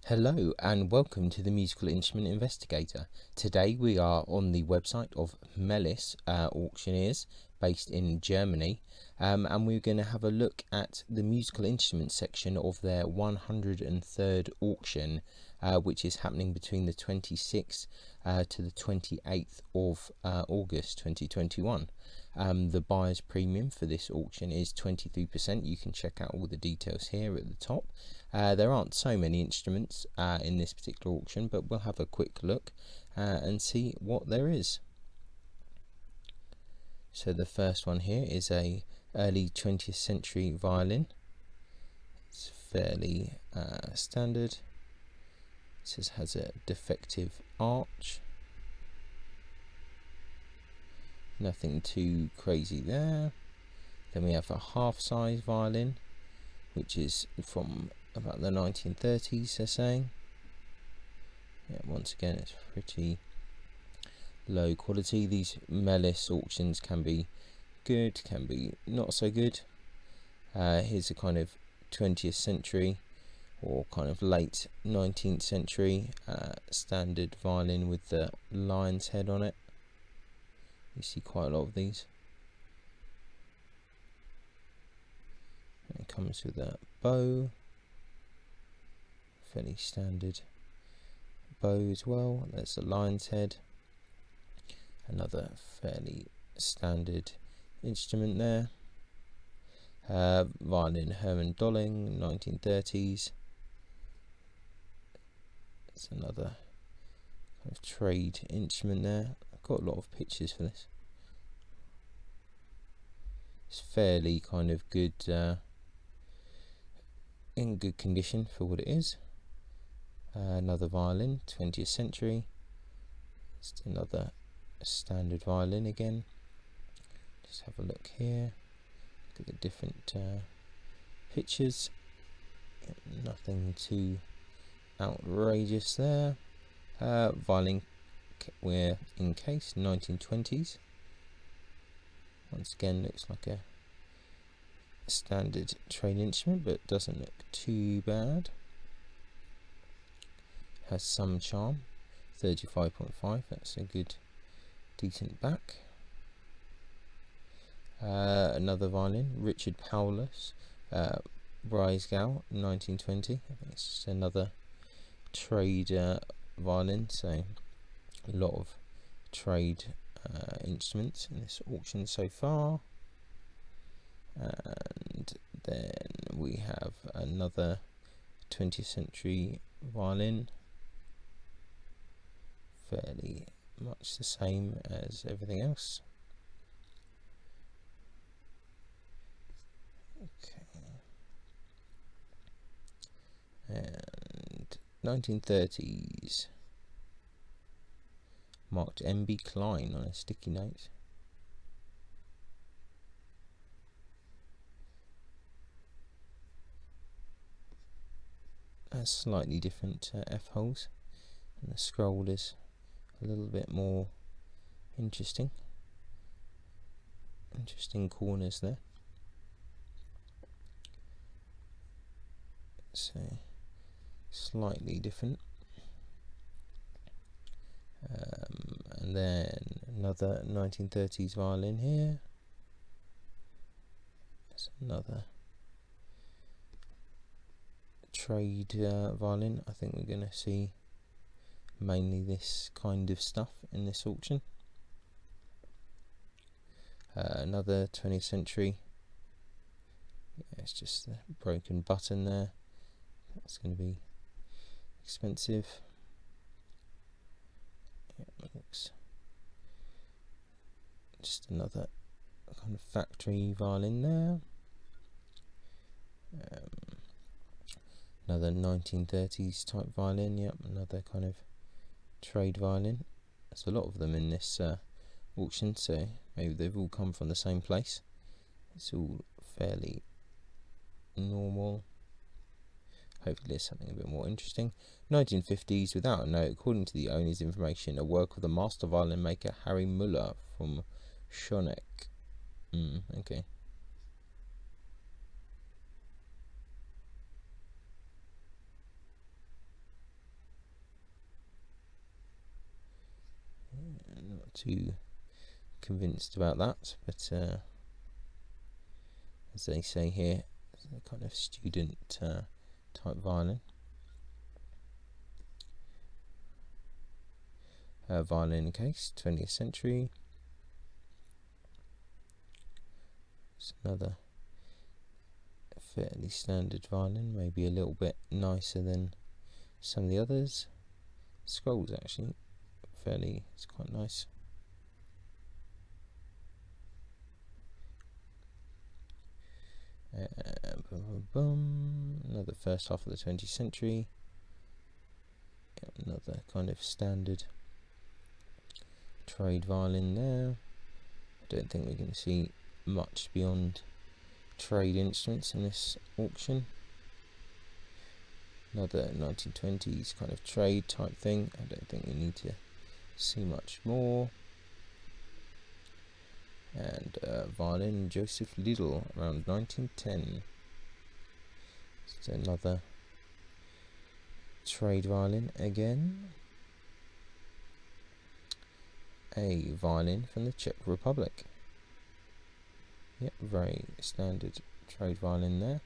Hello and welcome to the Musical Instrument Investigator. Today we are on the website of Mehlis Auctioneers based in Germany, and we're going to have a look at the musical instruments section of their 103rd auction, which is happening between the 26th to the 28th of August 2021. The buyer's premium for this auction is 23%. You can check out all the details here at the top. There aren't so many instruments in this particular auction, but we'll have a quick look and see what there is. So the first one here is a early 20th century violin. It's fairly standard. It says has a defective arch. Nothing too crazy there. Then we have a half-size violin, which is from about the 1930s, they're saying. Yeah, once again, it's pretty low quality. These Mehlis auctions can be good, can be not so good. Here's a kind of 20th century or kind of late 19th century standard violin with the lion's head on it. You see quite a lot of these. It comes with a bow, fairly standard bow as well. There's the lion's head, another fairly standard instrument there. Violin Hermann Dolling, 1930s. It's another kind of trade instrument there. I've got a lot of pictures for this. It's fairly kind of good, in good condition for what it is. Another violin, 20th century. Just another standard violin again. Just have a look here. Look at the different pictures. Nothing too outrageous there. Violin we're in case, 1920s. Once again, looks like a standard trade instrument, but doesn't look too bad. Has some charm. 35.5. That's a good, decent back. Another violin, Richard Paulus, Breisgau, 1920. I think it's just another trade violin. So a lot of trade instruments in this auction so far. And then we have another 20th century violin, fairly much the same as everything else. Okay. And 1930s, marked M.B. Klein on a sticky note. Has slightly different F-holes, and the scroll is a little bit more interesting. Interesting corners there. So slightly different. And then another 1930s violin here. There's another trade violin. I think we're going to see mainly this kind of stuff in this auction. Another 20th century. Yeah, it's just the broken button there. That's going to be expensive. Yeah, looks just another kind of factory violin there. Another 1930s type violin. Yep, another kind of trade violin. There's a lot of them in this auction, so maybe they've all come from the same place. It's all fairly normal. Hopefully there's something a bit more interesting. 1950s, without a note, according to the owner's information, a work of the master violin maker Harry Müller from Schoneck. Okay. too convinced about that, but as they say here, it's a kind of student type violin. Violin case, 20th century. It's another fairly standard violin, maybe a little bit nicer than some of the others. Scrolls actually it's quite nice. Another first half of the 20th century. Another kind of standard trade violin there. I don't think we're going to see much beyond trade instruments in this auction. Another 1920s kind of trade type thing. I don't think we need to see much more. And violin Joseph Liddell around 1910. It's another trade violin again. A violin from the Czech Republic. Yep, very standard trade violin there.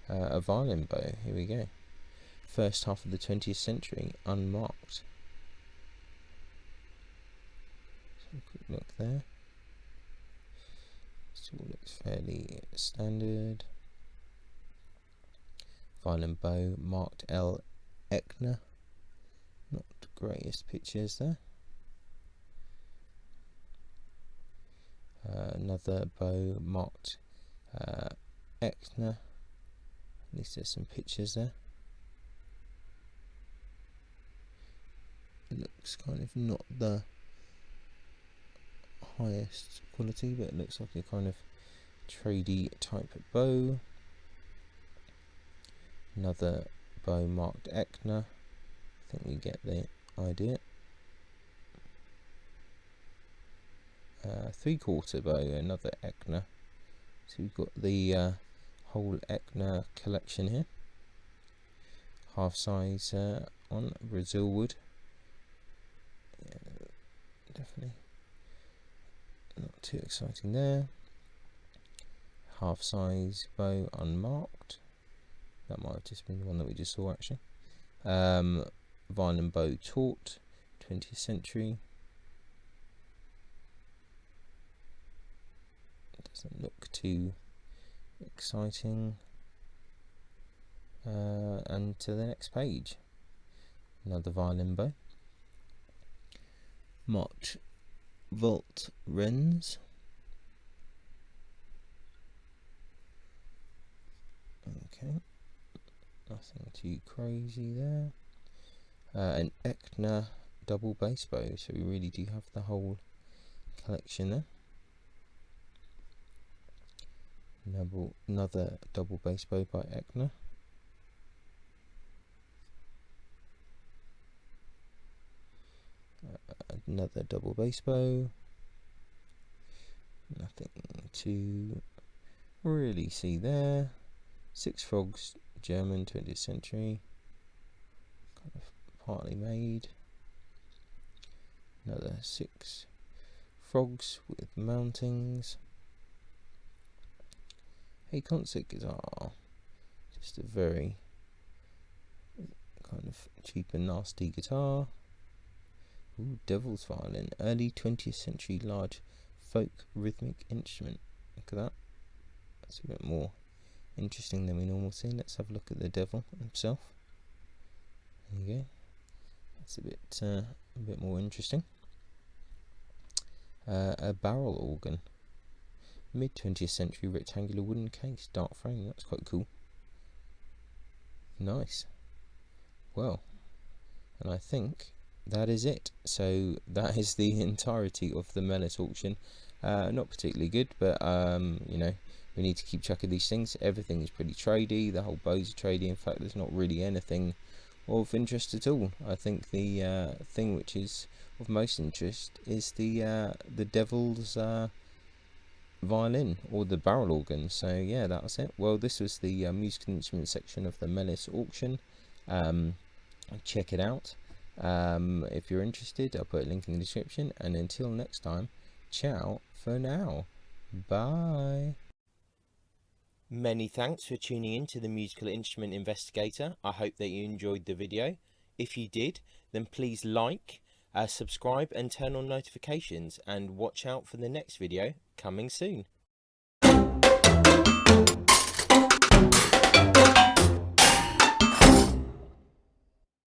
A violin bow, here we go. First half of the 20th century, unmarked. So a quick look there. Still looks fairly standard. Violin bow, marked L. Eckner. Not the greatest pictures there. Another bow marked Eckner. At least there's some pictures there. It looks kind of not the highest quality, but it looks like a kind of tradey type bow. Another bow marked Eckner. I think we get the idea. 3/4 bow, another Eckner. So we've got the whole Eckner collection here. Half size on Brazil wood. Yeah, definitely not too exciting there. Half size bow unmarked. That might have just been the one that we just saw actually. Violin bow taut, 20th century. Doesn't look too exciting. And to the next page, another violin bow, marked Volt Renz. Okay, nothing too crazy there. An Eckner double bass bow, so we really do have the whole collection there. Another double bass bow by Eckner. Another double bass bow. Nothing to really see there. Six Frogs, German, 20th century. Kind of partly made. Another Six Frogs with mountings. A concert guitar, just a very kind of cheap and nasty guitar. Ooh, Devil's Violin, early 20th century large folk rhythmic instrument. Look at that. That's a bit more interesting than we normally see. Let's have a look at the devil himself. There you go. That's a bit more interesting. A barrel organ. Mid 20th century rectangular wooden case, dark frame. That's quite cool. Nice. Well, and I think that is it. So that is the entirety of the Mehlis auction. Not particularly good, but you know, we need to keep track of these things. Everything is pretty tradey. The whole bows are tradey. In fact, there's not really anything of interest at all. I think the thing which is of most interest is the devil's violin, or the barrel organ. So yeah, that was it. Well, this was the musical instrument section of the Mehlis auction. Check it out. If you're interested, I'll put a link in the description, and until next time, ciao for now. Bye. Many thanks for tuning in to the Musical Instrument Investigator. I hope that you enjoyed the video. If you did, then please like, subscribe and turn on notifications, and watch out for the next video coming soon.